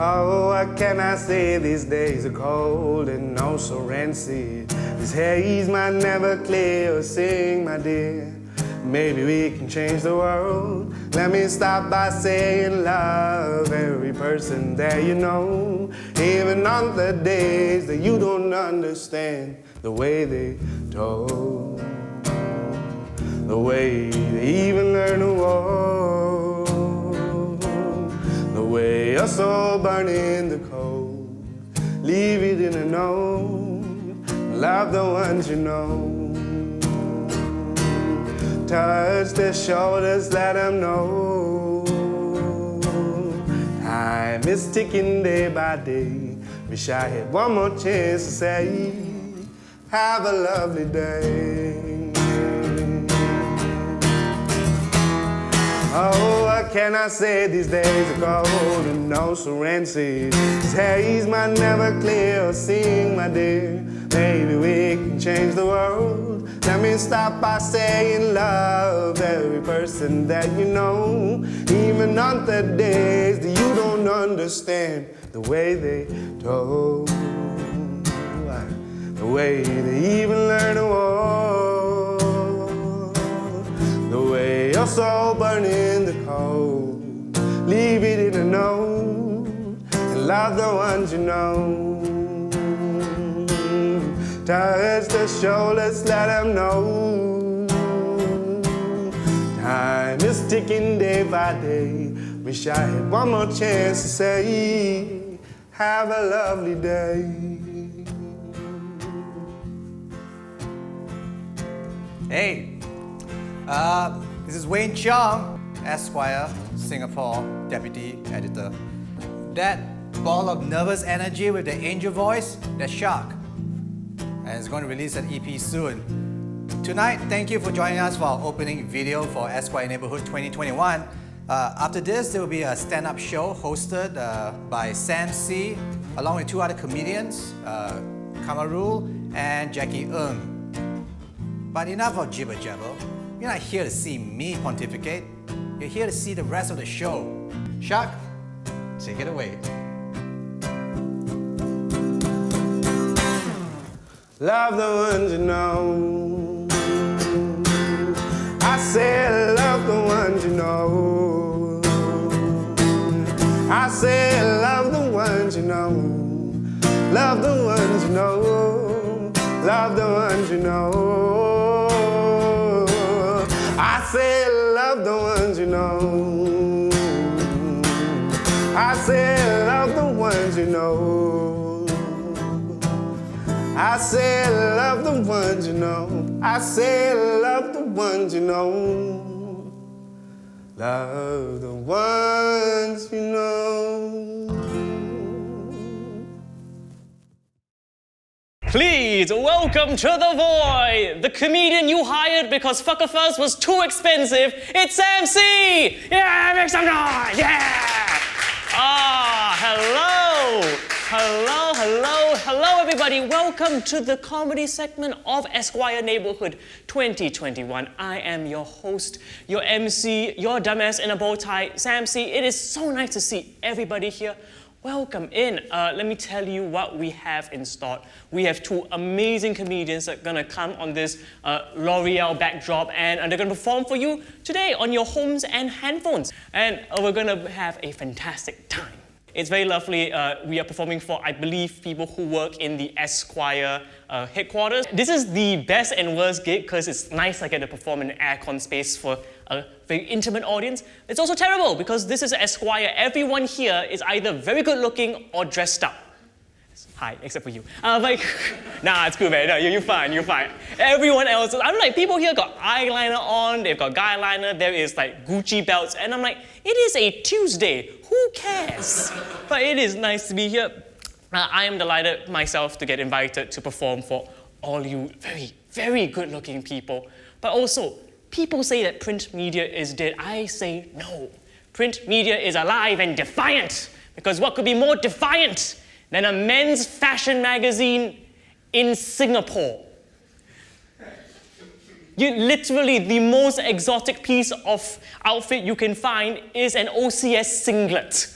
Oh, what can I say? These days are cold and oh so rancid. This haze might never clear or sing, my dear. Maybe we can change the world. Let me start by saying love every person that you know. Even on the days that you don't understand the way they told, the way they even learn to walk, the way your soul burn in the cold. Leave it in the known. Love the ones you know. Touch their shoulders, let them know. Time is ticking day by day. Wish I had one more chance to say, have a lovely day. Oh, what can I say? These days are cold and oh so rancid. This haze might never clear or sing, my dear. Maybe we can change the world. Let me stop by saying love every person that you know. Even on the days that you don't understand the way they told, the way they even learn to walk, the way your soul burn in the cold. Leave it in the know and love the ones you know. Touch the shoulders, let them know. Time is ticking day by day. Wish I had one more chance to say, have a lovely day. Hey, this is Wayne Chung, Esquire, Singapore Deputy Editor. That ball of nervous energy with the angel voice, that's Shak. And it's going to release an EP soon. Tonight, thank you for joining us for our opening video for Esquire Neighbourhood 2021. After this, there will be a stand-up show hosted by Sam C, along with two other comedians, Kamarul and Jacky. But enough of jibber-jabber. You're not here to see me pontificate. You're here to see the rest of the show. Shak, take it away. Love the ones you know. I said love the ones you know. I said love the ones you know. Love the ones you know. Love the ones you know. I said love the ones you know. I said love the ones you know. I said love the ones you know. I said love the ones you know. Love the ones you know. Please welcome to The Void, the comedian you hired because Fucker Fuzz was too expensive. It's Sam C! Yeah, make some noise! Yeah! Hello! Hello everybody. Welcome to the comedy segment of Esquire Neighbourhood 2021. I am your host, your MC, your dumbass in a bow tie, Sam C. It is so nice to see everybody here. Welcome in. Let me tell you what we have in store. We have two amazing comedians that are gonna come on this L'Oreal backdrop and they're gonna perform for you today on your homes and handphones. And we're gonna have a fantastic time. It's very lovely. We are performing for, I believe, people who work in the Esquire headquarters. This is the best and worst gig because it's nice I get to perform in an aircon space for a very intimate audience. It's also terrible because this is Esquire. Everyone here is either very good looking or dressed up. Hi, except for you. Nah, it's cool, man. No, you're fine, you're fine. Everyone else, I'm like, people here got eyeliner on, they've got guy liner, there is like Gucci belts, and I'm like, it is a Tuesday, who cares? But it is nice to be here. I am delighted myself to get invited to perform for all you very, very good looking people. But also, people say that print media is dead. I say no. Print media is alive and defiant, because what could be more defiant than a men's fashion magazine in Singapore? Literally, the most exotic piece of outfit you can find is an OCS singlet.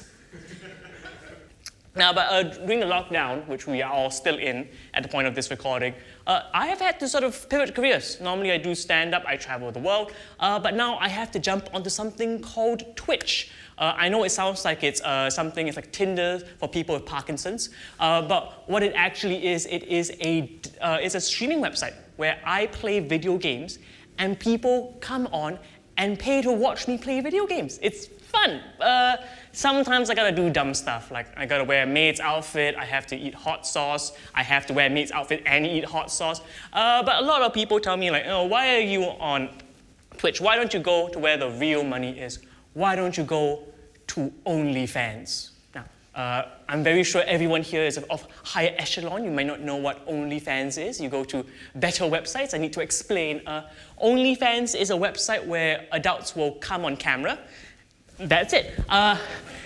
Now, but during the lockdown, which we are all still in at the point of this recording, I have had to sort of pivot careers. Normally I do stand-up, I travel the world, but now I have to jump onto something called Twitch. I know it sounds like it's something, it's like Tinder for people with Parkinson's, but what it actually is, it's a streaming website where I play video games and people come on and pay to watch me play video games. It's fun. Sometimes I gotta do dumb stuff, like I gotta wear a maid's outfit, I have to eat hot sauce, I have to wear a maid's outfit and eat hot sauce. But a lot of people tell me like, oh, why are you on Twitch? Why don't you go to where the real money is? Why don't you go to OnlyFans? Now, I'm very sure everyone here is of higher echelon. You might not know what OnlyFans is. You go to better websites. I need to explain. OnlyFans is a website where adults will come on camera. That's it.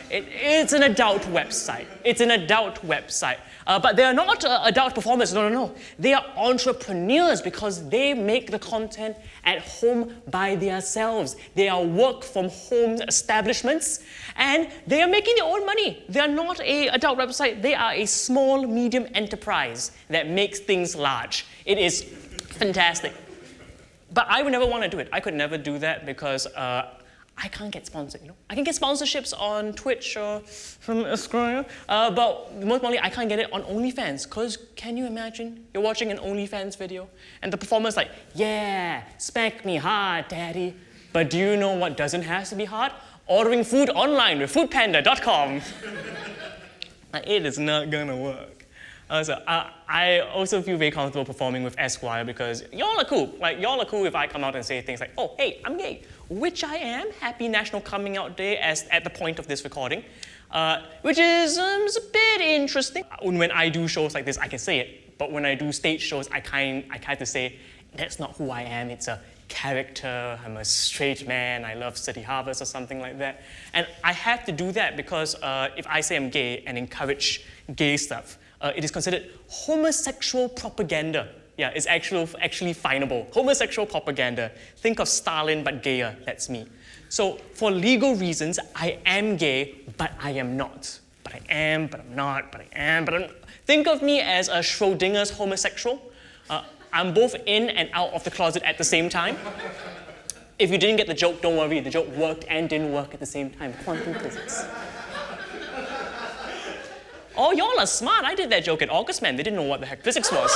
It's an adult website. It's an adult website. But they are not adult performers. No. They are entrepreneurs because they make the content at home by themselves. They are work from home establishments and they are making their own money. They are not an adult website. They are a small, medium enterprise that makes things large. It is fantastic. But I would never want to do it. I could never do that because I can't get sponsored, you know. I can get sponsorships on Twitch or from Esquire, but most importantly, I can't get it on OnlyFans, because can you imagine? You're watching an OnlyFans video, and the performer's like, yeah, spank me hard, daddy. But do you know what doesn't have to be hard? Ordering food online with foodpanda.com. It is not gonna work. So I also feel very comfortable performing with Esquire because y'all are cool. Like, y'all are cool if I come out and say things like, oh, hey, I'm gay, which I am. Happy National Coming Out Day at the point of this recording, which is a bit interesting. When I do shows like this, I can say it, but when I do stage shows, I kind of say, that's not who I am, it's a character, I'm a straight man, I love City Harvest or something like that. And I have to do that because if I say I'm gay and encourage gay stuff, it is considered homosexual propaganda. Yeah, it's actually finable. Homosexual propaganda. Think of Stalin, but gayer. That's me. So for legal reasons, I am gay, but I am not. But I am, but I'm not, but I am, but I'm not. Think of me as a Schrodinger's homosexual. I'm both in and out of the closet at the same time. If you didn't get the joke, don't worry. The joke worked and didn't work at the same time. Quantum physics. Oh, y'all are smart. I did that joke at August, man. They didn't know what the heck physics was.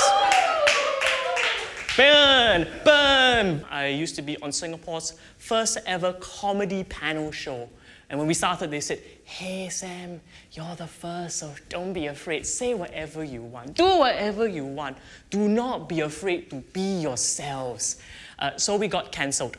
Burn! I used to be on Singapore's first ever comedy panel show. And when we started, they said, hey, Sam, you're the first, so don't be afraid. Say whatever you want. Do whatever you want. Do not be afraid to be yourselves. So we got cancelled.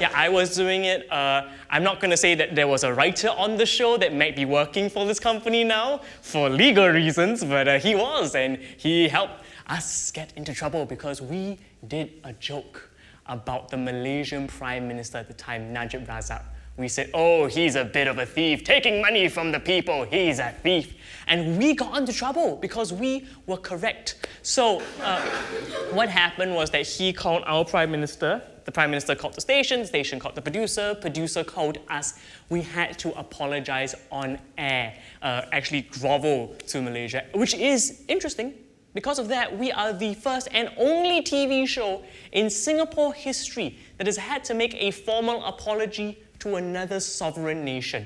Yeah, I was doing it. I'm not going to say that there was a writer on the show that might be working for this company now for legal reasons, but he was, and he helped us get into trouble because we did a joke about the Malaysian Prime Minister at the time, Najib Razak. We said, oh, he's a bit of a thief, taking money from the people, he's a thief. And we got into trouble because we were correct. So what happened was that he called our Prime Minister, the Prime Minister called the station called the producer called us. We had to apologize on air, actually grovel to Malaysia, which is interesting. Because of that, we are the first and only TV show in Singapore history that has had to make a formal apology to another sovereign nation.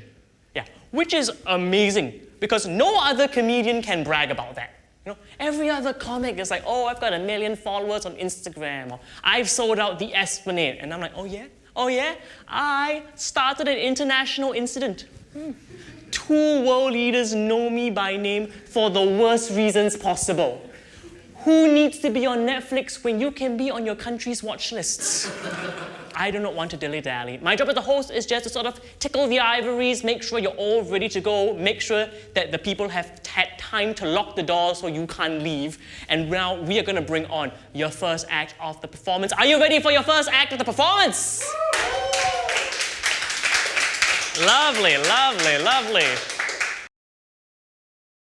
Yeah, which is amazing because no other comedian can brag about that. You know, every other comic is like, oh, I've got 1 million followers on Instagram, or I've sold out the Esplanade. And I'm like, oh yeah? Oh yeah? I started an international incident. 2 world leaders know me by name for the worst reasons possible. Who needs to be on Netflix when you can be on your country's watch lists? I do not want to dilly-dally. My job as the host is just to sort of tickle the ivories, make sure you're all ready to go, make sure that the people have had time to lock the door so you can't leave. And now we are going to bring on your first act of the performance. Are you ready for your first act of the performance? Lovely, lovely, lovely.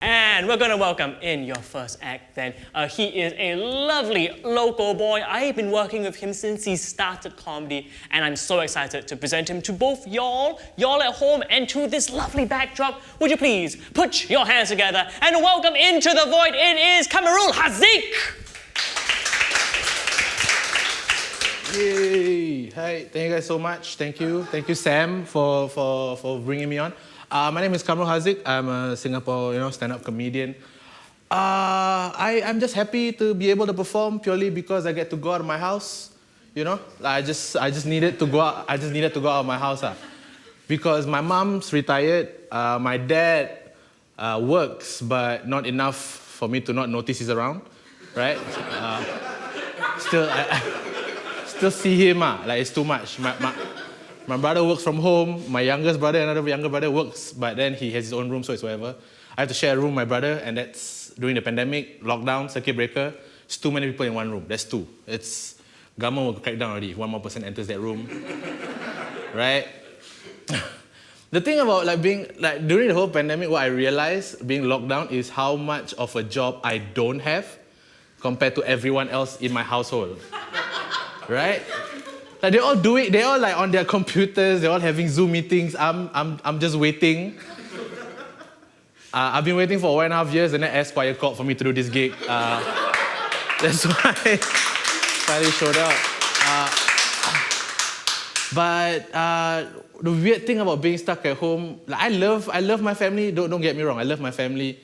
And And we're gonna welcome in your first act then. He is a lovely local boy. I've been working with him since he started comedy, and I'm so excited to present him to both y'all at home, and to this lovely backdrop. Would you please put your hands together and welcome into the void, it is Kamarul Haziq! Yay! Hi, thank you guys so much. Thank you, Sam, for bringing me on. My name is Kamarul Haziq. I'm a Singapore, stand-up comedian. I'm just happy to be able to perform purely because I get to go out of my house. I just needed to go out. I just needed to go out of my house, because my mom's retired. My dad works, but not enough for me to not notice he's around, right? Still see him, it's too much. My brother works from home. My youngest brother, another younger brother, works, but then he has his own room, so it's whatever. I have to share a room with my brother, and that's during the pandemic, lockdown, circuit breaker. It's too many people in one room. That's two. It's government will crack down already if one more person enters that room, right? The thing about being during the whole pandemic, what I realized being locked down is how much of a job I don't have compared to everyone else in my household. Right? They all do it. They all on their computers. They're all having Zoom meetings. I'm just waiting. I've been waiting for 1.5 years, and then Esquire called for me to do this gig. That's why I finally showed up. But the weird thing about being stuck at home, I love my family. Don't get me wrong. I love my family.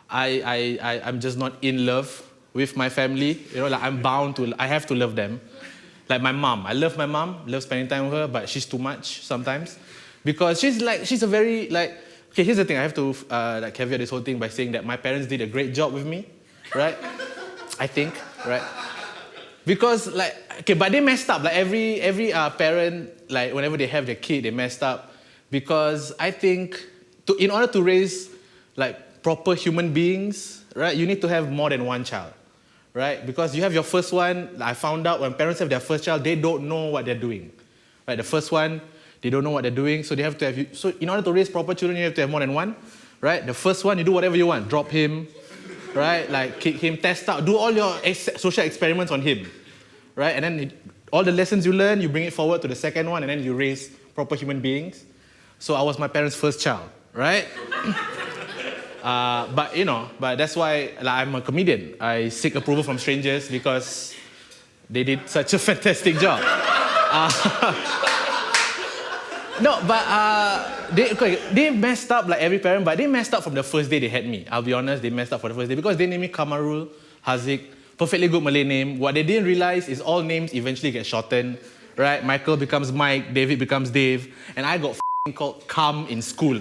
I'm just not in love with my family. I'm bound to. I have to love them. Like my mom. I love my mom, love spending time with her, but she's too much sometimes. Because she's a very, okay, here's the thing, I have to caveat this whole thing by saying that my parents did a great job with me, right? I think, right? Because, but they messed up. Every parent, whenever they have their kid, they messed up. Because I think, in order to raise, proper human beings, right, you need to have more than one child. Right? Because you have your first one, I found out when parents have their first child, they don't know what they're doing. Right? The first one, they don't know what they're doing, so they have to have so in order to raise proper children, you have to have more than one. Right? The first one, you do whatever you want. Drop him, right? Kick him, test out, do all your social experiments on him. Right? And then all the lessons you learn, you bring it forward to the second one, and then you raise proper human beings. So I was my parents' first child, right? But that's why I'm a comedian. I seek approval from strangers because they did such a fantastic job. They messed up like every parent, but they messed up from the first day they had me. I'll be honest, they messed up for the first day because they named me Qamarul, Haziq, perfectly good Malay name. What they didn't realize is all names eventually get shortened, right? Michael becomes Mike, David becomes Dave, and I got called Kam in school.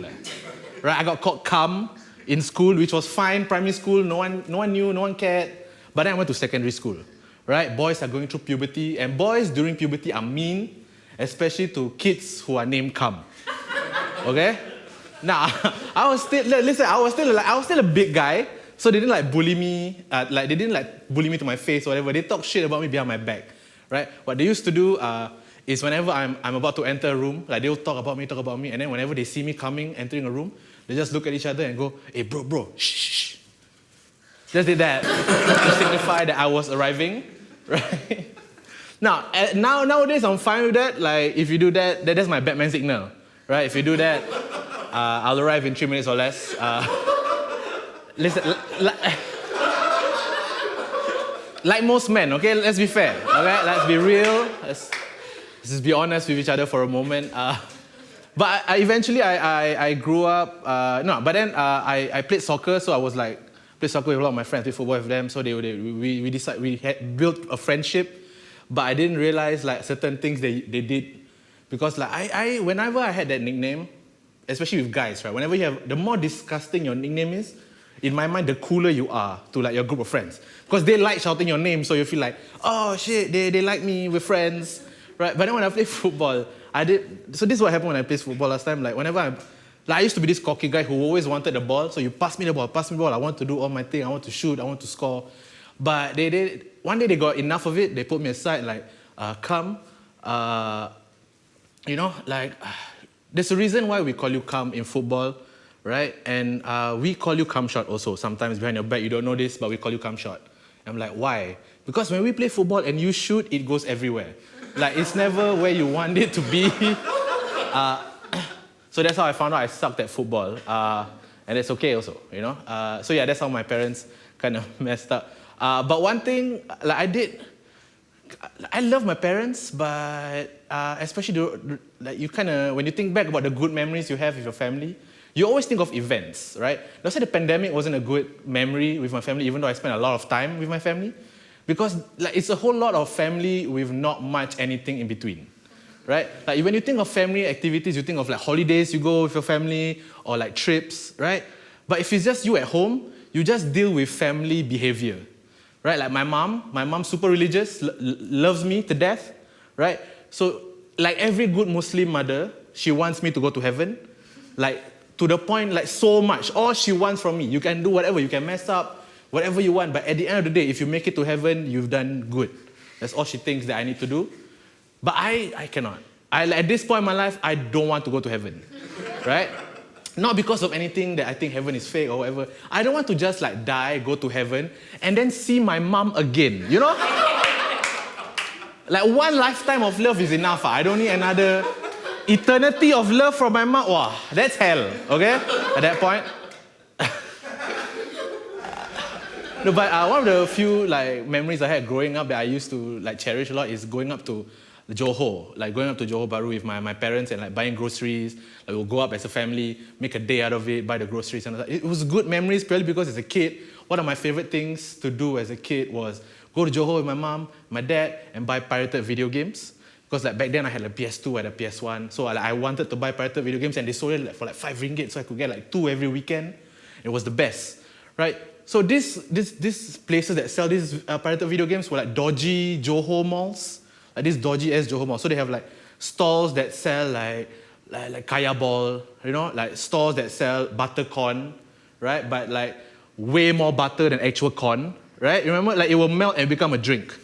Right? I got called Kam in school, which was fine. Primary school, no one knew, no one cared. But then I went to secondary school, right? Boys are going through puberty, and boys during puberty are mean, especially to kids who are named Kam. Okay? Now, I was still a big guy, so they didn't bully me. They didn't bully me to my face or whatever. They talk shit about me behind my back, right? What they used to do is whenever I'm about to enter a room, they'll talk about me, and then whenever they see me entering a room, they just look at each other and go, "Hey, bro, shh." Just did that to signify that I was arriving, right? Nowadays I'm fine with that. If you do that, that's my Batman signal, right? If you do that, I'll arrive in 3 minutes or less. Listen, like most men, okay? Let's be fair, okay? Let's be real. Let's just be honest with each other for a moment. But eventually I grew up, I played soccer, so I was played soccer with a lot of my friends, played football with them, so we had built a friendship, but I didn't realize certain things they did, because whenever I had that nickname, especially with guys, right, whenever you have, the more disgusting your nickname is, in my mind, the cooler you are to your group of friends. Because they like shouting your name, so you feel oh shit, they like me, we're friends, right? But then when I play football, so this is what happened when I played football last time. Whenever I used to be this cocky guy who always wanted the ball, so you pass me the ball, I want to do all my thing, I want to shoot, I want to score. But one day they got enough of it, they put me aside, come, there's a reason why we call you come in football, right? And we call you cum shot also. Sometimes behind your back, you don't know this, but we call you cum shot. I'm like, why? Because when we play football and you shoot, it goes everywhere. Like, it's never where you want it to be. So that's how I found out I sucked at football. And it's okay also, you know? So yeah, that's how my parents kind of messed up. But one thing, like I love my parents, but especially like you kind of, when you think back about the good memories you have with your family, you always think of events, right? Let's say the pandemic wasn't a good memory with my family, even though I spent a lot of time with my family, because like it's a whole lot of family with not much anything in between, right? Like when you think of family activities, you think of like holidays you go with your family or like trips, right? But if it's just you at home, you just deal with family behavior, right? Like my mom super religious, loves me to death, right? So like every good Muslim mother, she wants me to go to heaven, like to the point like so much. All she wants from me, you can do whatever, you can mess up, whatever you want, but at the end of the day, if you make it to heaven, you've done good. That's all she thinks that I need to do. But I cannot. At this point in my life, I don't want to go to heaven, right? Not because of anything that I think heaven is fake or whatever. I don't want to just like die, go to heaven, and then see my mom again, you know? Like one lifetime of love is enough. I don't need another eternity of love from my mom. Wow, that's hell, okay? At that point. No, but one of the few like memories I had growing up that I used to like cherish a lot is going up to Johor, like going up to Johor Bahru with my parents and like buying groceries. Like we'll go up as a family, make a day out of it, buy the groceries. And it was good memories purely because as a kid, one of my favorite things to do as a kid was go to Johor with my mom, my dad, and buy pirated video games. Because like back then I had a PS2 and a PS1, so I wanted to buy pirated video games and they sold it for like 5 ringgit, so I could get like 2 every weekend. It was the best, right? So these places that sell these pirated video games were like dodgy Johor malls, like these dodgy ass Johor malls. So they have like stalls that sell like kaya ball, you know, like stores that sell butter corn, right? But like way more butter than actual corn, right? You remember, like it will melt and become a drink.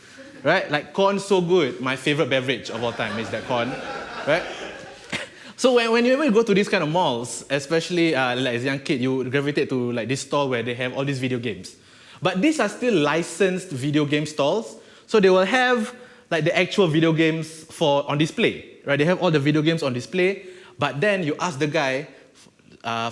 Right? Like corn so good. My favorite beverage of all time is that corn. Right? So whenever you go to these kind of malls, especially like as a young kid, you gravitate to like this store where they have all these video games. But these are still licensed video game stalls. So they will have like the actual video games on display. Right? They have all the video games on display. But then you ask the guy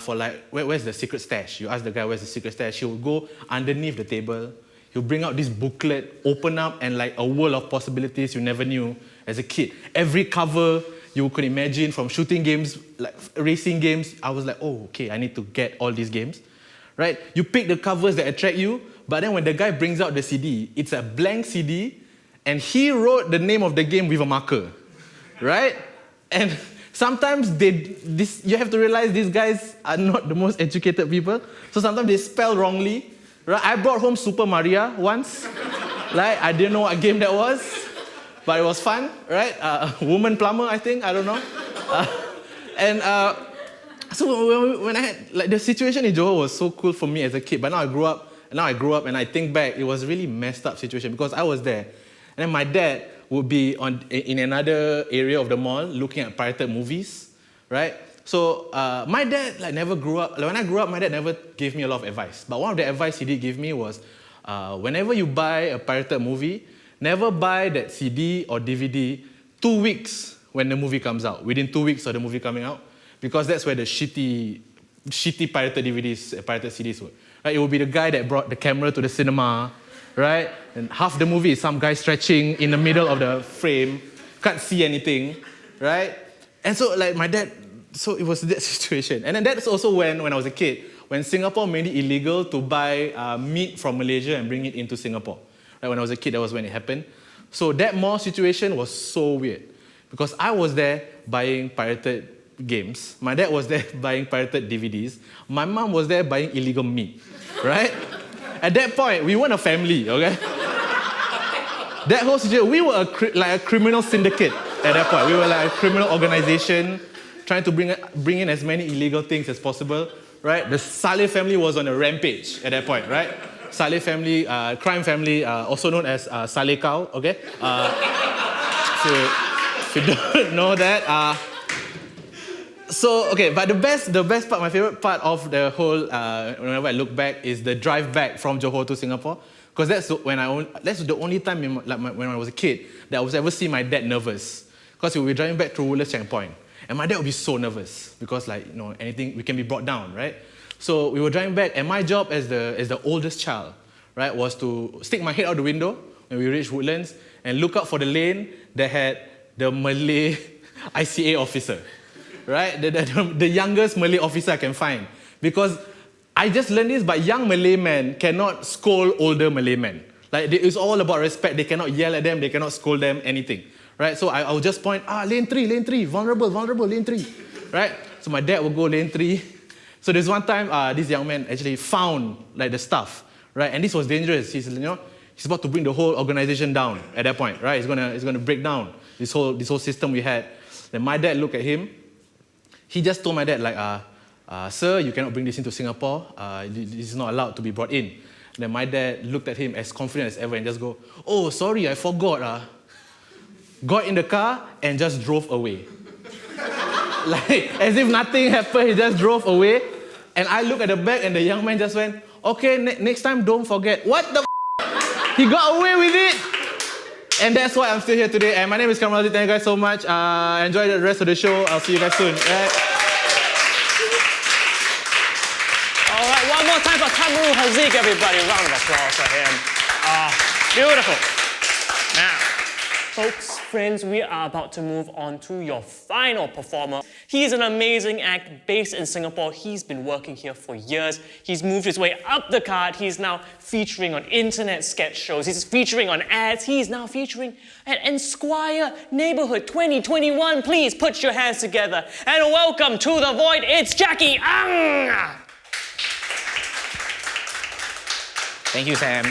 for like, where's the secret stash? You ask the guy where's the secret stash. He will go underneath the table. He'll bring out this booklet, open up, and like a world of possibilities you never knew as a kid. Every cover you could imagine, from shooting games, like racing games, I was like, oh, okay, I need to get all these games, right? You pick the covers that attract you, but then when the guy brings out the CD, it's a blank CD, and he wrote the name of the game with a marker, right? And sometimes you have to realize these guys are not the most educated people, so sometimes they spell wrongly. Right? I brought home Super Mario once. Like, I didn't know what game that was, but it was fun, right? Woman plumber, I think, I don't know. So when I had, like the situation in Johor was so cool for me as a kid, but now I grew up and I think back, it was a really messed up situation because I was there. And then my dad would be in another area of the mall looking at pirated movies, right? So my dad like never grew up. Like, when I grew up, my dad never gave me a lot of advice. But one of the advice he did give me was, whenever you buy a pirated movie, never buy that CD or DVD 2 weeks when the movie comes out. Within 2 weeks of the movie coming out, because that's where the shitty pirated DVDs, pirated CDs were. Right? It would be the guy that brought the camera to the cinema, right? And half the movie is some guy stretching in the middle of the frame, can't see anything, right? And so like my dad. So it was that situation. And then that's also when I was a kid, when Singapore made it illegal to buy meat from Malaysia and bring it into Singapore. Right, when I was a kid, that was when it happened. So that mall situation was so weird because I was there buying pirated games. My dad was there buying pirated DVDs. My mom was there buying illegal meat, right? At that point, we weren't a family, okay? That whole situation, we were like a criminal syndicate at that point. We were like a criminal organization trying to bring in as many illegal things as possible, right? The Saleh family was on a rampage at that point, right? Saleh family, crime family, also known as Saleh Cow, okay? If you don't know that. So, okay, but the best part, my favorite part of the whole, whenever I look back, is the drive back from Johor to Singapore. Because that's the only time when I was a kid that I was ever see my dad nervous. Because we were driving back through Woodlands checkpoint. And my dad would be so nervous because, anything, we can be brought down, right? So we were driving back, and my job as the oldest child, right, was to stick my head out the window when we reached Woodlands and look out for the lane that had the Malay ICA officer. Right, the youngest Malay officer I can find. Because I just learned this, but young Malay men cannot scold older Malay men. Like, it's all about respect. They cannot yell at them, they cannot scold them, anything. Right, so I will just point, lane 3, vulnerable, lane 3. Right, so my dad will go lane 3. So there's one time, this young man actually found, the stuff. Right, and this was dangerous. He's about to bring the whole organization down at that point. Right, he's gonna break down this whole system we had. Then my dad looked at him. He just told my dad, sir, you cannot bring this into Singapore. This is not allowed to be brought in. Then my dad looked at him as confident as ever and just go, oh, sorry, I forgot. Got in the car and just drove away. As if nothing happened, he just drove away. And I looked at the back and the young man just went, okay, next time don't forget. What the He got away with it. And that's why I'm still here today. And my name is Kamarul. Thank you guys so much. Enjoy the rest of the show. I'll see you guys soon. Right? All right, one more time for Qamarul Haziq, everybody. Round of applause for him. Beautiful. Now, folks, friends, we are about to move on to your final performer. He's an amazing act based in Singapore. He's been working here for years. He's moved his way up the card. He's now featuring on internet sketch shows. He's featuring on ads. He's now featuring at Esquire Neighbourhood 2021. Please put your hands together and welcome to The Void. It's Jacky. Thank you, Sam.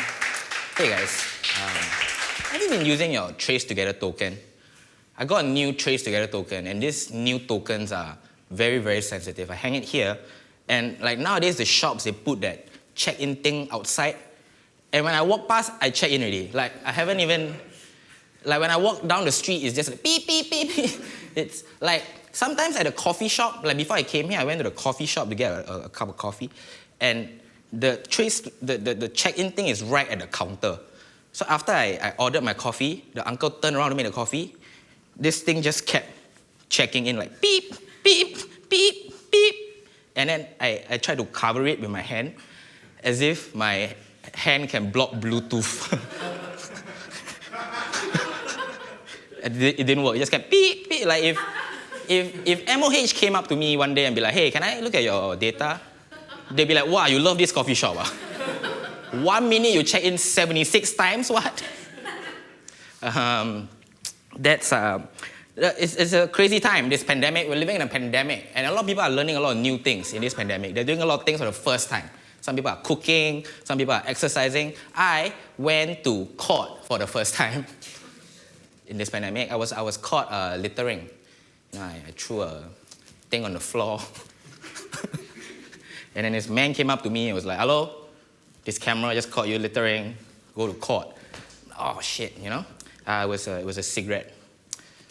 Hey guys, have you been using your Trace Together token? I got a new Trace Together token, and these new tokens are very, very sensitive. I hang it here, and nowadays the shops, they put that check-in thing outside, and when I walk past, I check in already. I haven't even, when I walk down the street, it's just beep, beep, beep, beep. It's sometimes at a coffee shop, before I came here, I went to the coffee shop to get a cup of coffee, and the check-in thing is right at the counter. So after I ordered my coffee, the uncle turned around to make the coffee. This thing just kept checking in beep, beep, beep, beep. And then I tried to cover it with my hand as if my hand can block Bluetooth. It didn't work. It just kept beep, beep. If MOH came up to me one day and be like, hey, can I look at your data? They'd be like, wow, you love this coffee shop. 1 minute you check in 76 times, what? It's a crazy time, this pandemic. We're living in a pandemic, and a lot of people are learning a lot of new things in this pandemic. They're doing a lot of things for the first time. Some people are cooking, some people are exercising. I went to court for the first time in this pandemic. I was caught littering. I threw a thing on the floor. And then this man came up to me and was like, hello, this camera just caught you littering, go to court. Oh shit, It was a cigarette.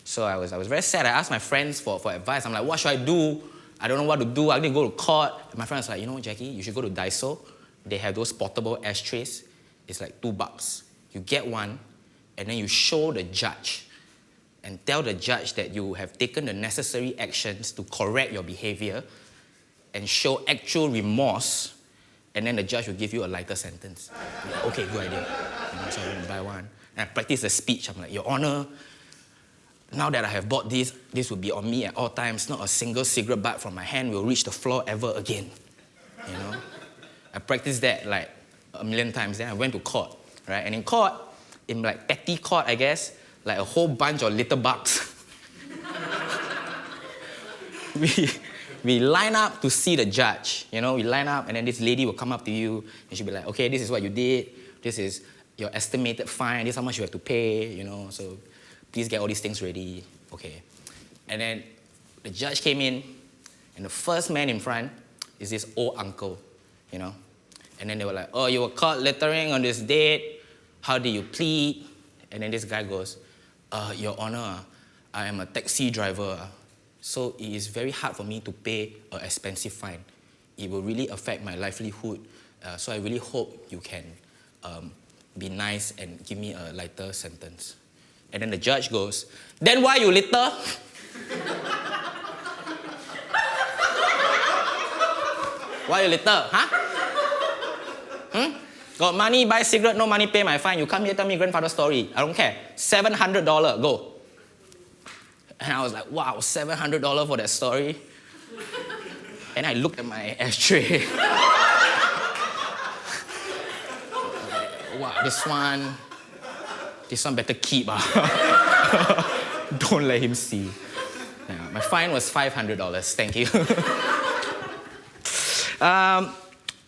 So I was very sad. I asked my friends for advice. I'm like, what should I do? I don't know what to do. I need to go to court. And my friend was like, Jacky, you should go to Daiso. They have those portable ashtrays. It's $2. You get one, and then you show the judge and tell the judge that you have taken the necessary actions to correct your behavior and show actual remorse, and then the judge will give you a lighter sentence. I'm like, okay, good idea. So I went to buy one. And I practiced the speech. I'm like, Your Honor, now that I have bought this will be on me at all times. Not a single cigarette butt from my hand will reach the floor ever again. I practiced that a million times. Then I went to court, right? And in court, in petty court, I guess, a whole bunch of little bugs. We line up to see the judge. We line up, and then this lady will come up to you, and she'll be like, okay, this is what you did. This is your estimated fine. This is how much you have to pay, so please get all these things ready. Okay. And then the judge came in, and the first man in front is this old uncle, And then they were like, oh, you were caught littering on this date. How did you plead? And then this guy goes, Your Honor, I am a taxi driver. So it is very hard for me to pay an expensive fine. It will really affect my livelihood. So I really hope you can be nice and give me a lighter sentence. And then the judge goes, then why you litter? Why you litter, huh? Got money, buy cigarette, no money, pay my fine. You come here, tell me grandfather's story. I don't care. $700, go. And I was like, wow, $700 for that story? And I looked at my ashtray. Wow, this one better keep. Don't let him see. Yeah, my fine was $500, thank you.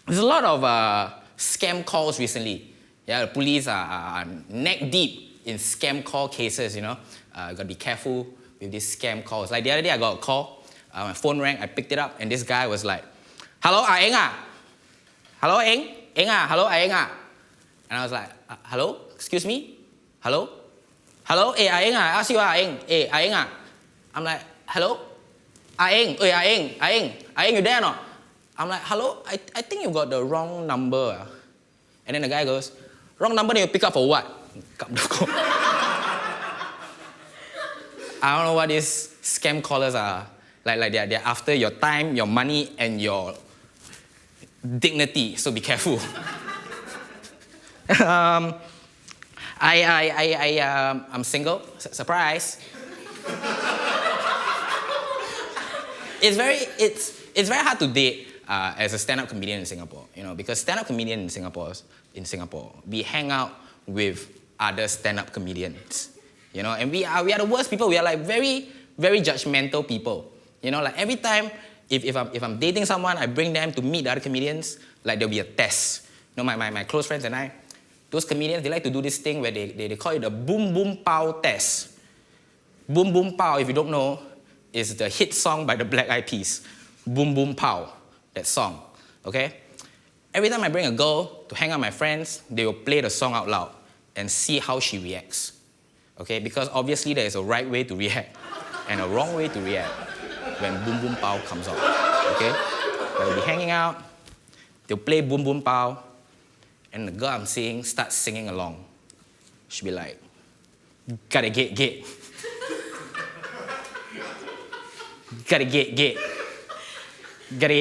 There's a lot of scam calls recently. Yeah, the police are neck deep in scam call cases, you know. Gotta be careful with these scam calls. Like the other day I got a call, my phone rang, I picked it up, and this guy was like, hello, Eng ah? Hello, Eng? Eng ah? Hello, Eng ah? And I was like, hello? Excuse me? Hello? Hello? Hey, Eng ah? I ask you, Eng? Hey, Eng ah? I'm like, hello? Eng? Hey, Eng, you there or not? I'm like, hello? I think you got the wrong number. And then the guy goes, wrong number, then you pick up for what? I don't know what these scam callers are. Like they're after your time, your money, and your dignity, so be careful. I'm single. Surprise. It's very hard to date as a stand-up comedian in Singapore, you know, because stand-up comedian in Singapore, we hang out with other stand-up comedians, you know, and we are the worst people. We are like very, very judgmental people, you know. Like every time, if I'm dating someone, I bring them to meet the other comedians. Like there'll be a test. You know, my close friends and I, those comedians, they like to do this thing where they call it the boom boom pow test. Boom boom pow, if you don't know, is the hit song by the Black Eyed Peas. Boom boom pow, that song, okay? Every time I bring a girl to hang out with my friends, they will play the song out loud and see how she reacts, okay? Because obviously there is a right way to react and a wrong way to react when boom boom pow comes out, okay? They'll be hanging out, they'll play boom boom pow, and the girl I'm seeing starts singing along. She'll be like, gotta get. Gotta get. Gotta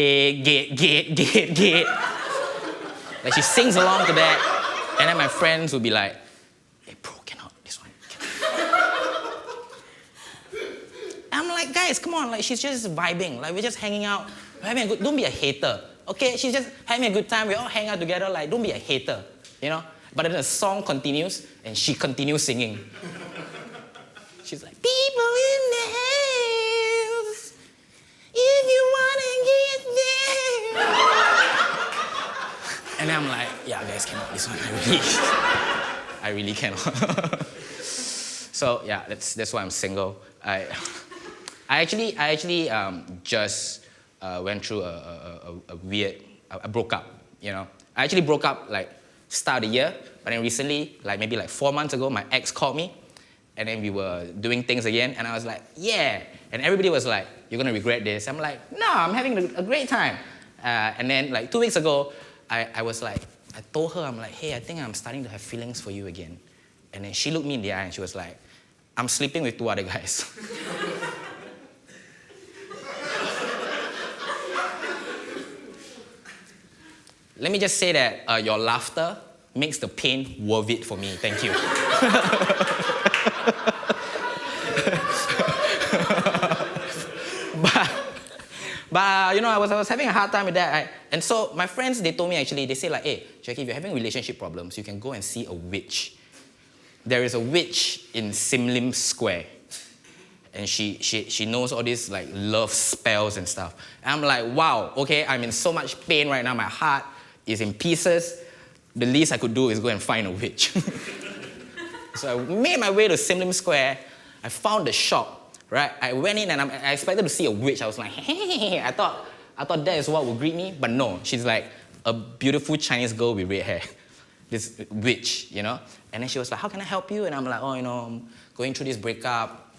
get. Like she sings along to that, and then my friends will be like, hey bro, cannot, this one. I'm like, guys, come on, like she's just vibing, like we're just hanging out, we're having a good, don't be a hater, okay? She's just having a good time, we all hang out together, like don't be a hater, you know? But then the song continues, and she continues singing. She's like, people in the house, if you wanna get there. And then I'm like, yeah, guys, cannot, this one, I really cannot. So yeah, that's why I'm single. I actually just went through a weird, I broke up, you know. I actually broke up like start of the year, but then recently, like maybe like 4 months ago, my ex called me, and then we were doing things again, and I was like, yeah. And everybody was like, you're gonna regret this. I'm like, no, I'm having a great time. And then like 2 weeks ago, I was like, I told her, I'm like, hey, I think I'm starting to have feelings for you again. And then she looked me in the eye and she was like, I'm sleeping with 2 other guys. Let me just say that your laughter makes the pain worth it for me. Thank you. But you know, I was having a hard time with that. And so my friends, they told me actually, they say like, hey, Jacky, if you're having relationship problems, you can go and see a witch. There is a witch in Sim Lim Square. And she knows all these like love spells and stuff. And I'm like, wow, okay, I'm in so much pain right now. My heart is in pieces. The least I could do is go and find a witch. So I made my way to Sim Lim Square. I found the shop. Right, I went in and I expected to see a witch. I was like, hey, I thought that is what would greet me, but no, she's like a beautiful Chinese girl with red hair, this witch, you know. And then she was like, how can I help you? And I'm like, oh, you know, I'm going through this breakup.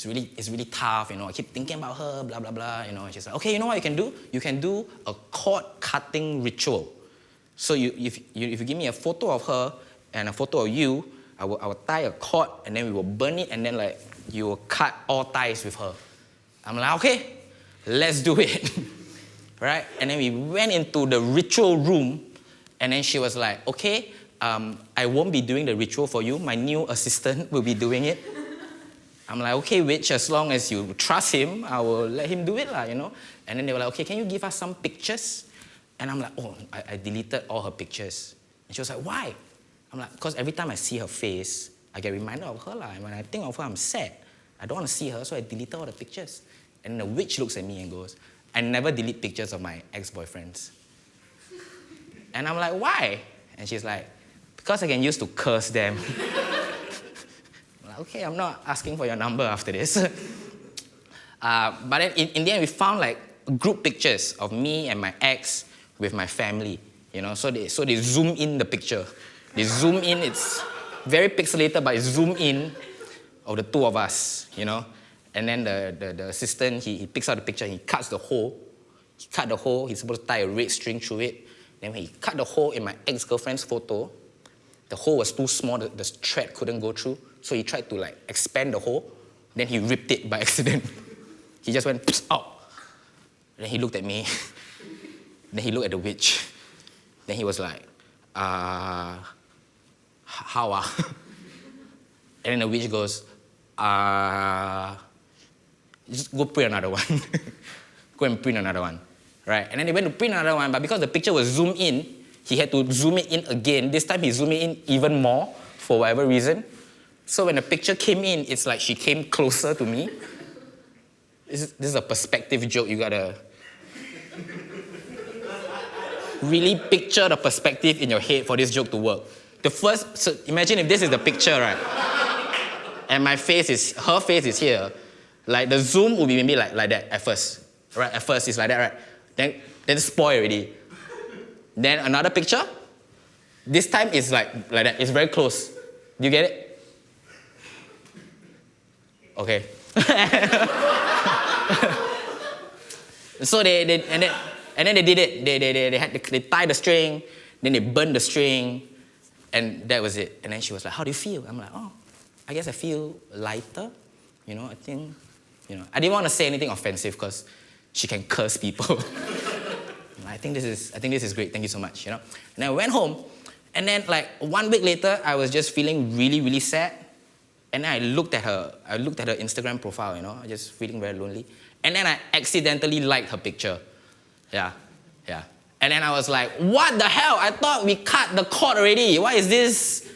it's really tough, you know. I keep thinking about her, blah, blah, blah, you know. And she's like, okay, you know what you can do? You can do a cord cutting ritual. So if you give me a photo of her and a photo of you, I will tie a cord and then we will burn it and then like you will cut all ties with her. I'm like, okay, let's do it. Right? And then we went into the ritual room and then she was like, okay, I won't be doing the ritual for you. My new assistant will be doing it. I'm like, okay, witch, as long as you trust him, I will let him do it, you know. And then they were like, okay, can you give us some pictures? And I'm like, oh, I deleted all her pictures. And she was like, why? I'm like, because every time I see her face, I get reminded of her. And when I think of her, I'm sad. I don't want to see her, so I deleted all the pictures. And the witch looks at me and goes, I never delete pictures of my ex-boyfriends. And I'm like, why? And she's like, because I can use to curse them. I'm like, okay, I'm not asking for your number after this. But then in the end, we found like group pictures of me and my ex with my family, you know. So they zoom in the picture. They zoom in, it's very pixelated, but it's zoom in of the two of us, you know. And then the assistant, he picks out the picture, he cuts the hole. He cut the hole, he's supposed to tie a red string through it. Then when he cut the hole in my ex-girlfriend's photo, the hole was too small, the thread couldn't go through. So he tried to like expand the hole, then he ripped it by accident. He just went, out. Then he looked at me. Then he looked at the witch. Then he was like, how And then the witch goes, just go print another one. Go and print another one, right? And then they went to print another one, but because the picture was zoomed in, he had to zoom it in again. This time he zoomed it in even more, for whatever reason. So when the picture came in, it's like she came closer to me. This is a perspective joke. You gotta really picture the perspective in your head for this joke to work. So imagine if this is the picture, right? And her face is here. Like the zoom would be maybe like that at first, right? At first it's like that, right? Then it's spoiled already. Then another picture. This time it's like that. It's very close. Do you get it? Okay. So they did it. They tied the string, then they burned the string, and that was it. And then she was like, "How do you feel?" I'm like, "Oh, I guess I feel lighter. You know, I think, I didn't want to say anything offensive because she can curse people. I think this is great. Thank you so much. And then I went home, and then like 1 week later, I was just feeling really, really sad. And then I looked at her Instagram profile. I was just feeling very lonely. And then I accidentally liked her picture. Yeah. And then I was like, what the hell? I thought we cut the cord already. Why is this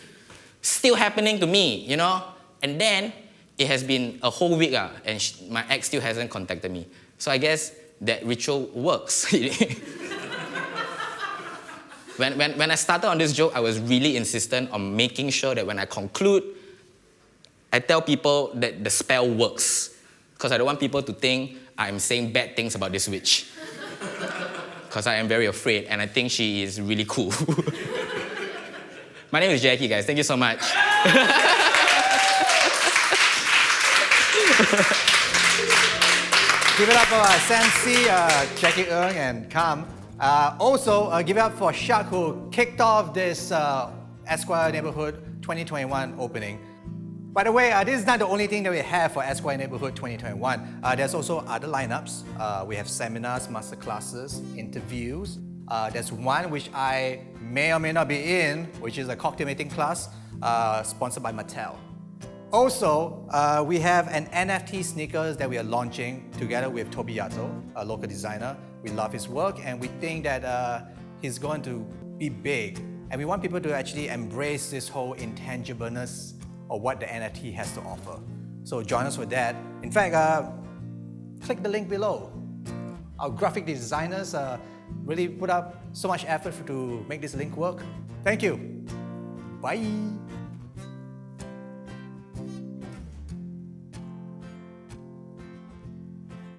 still happening to me? And then it has been a whole week, and my ex still hasn't contacted me. So I guess that ritual works. When I started on this joke, I was really insistent on making sure that when I conclude, I tell people that the spell works. Because I don't want people to think I'm saying bad things about this witch. Because I am very afraid, and I think she is really cool. My name is Jacky, guys. Thank you so much. Give it up for Sam C, Jacky Ng, and Kam. Also, give it up for Shak, who kicked off this Esquire Neighbourhood 2021 opening. By the way, this is not the only thing that we have for Esquire Neighbourhood 2021. There's also other lineups. We have seminars, masterclasses, interviews. There's one which I may or may not be in, which is a cocktail making class sponsored by Mattel. Also, we have an NFT sneakers that we are launching together with Tobiato, a local designer. We love his work, and we think that he's going to be big. And we want people to actually embrace this whole intangibleness of what the NFT has to offer. So join us for that. In fact, click the link below. Our graphic designers really put up so much effort to make this link work. Thank you. Bye.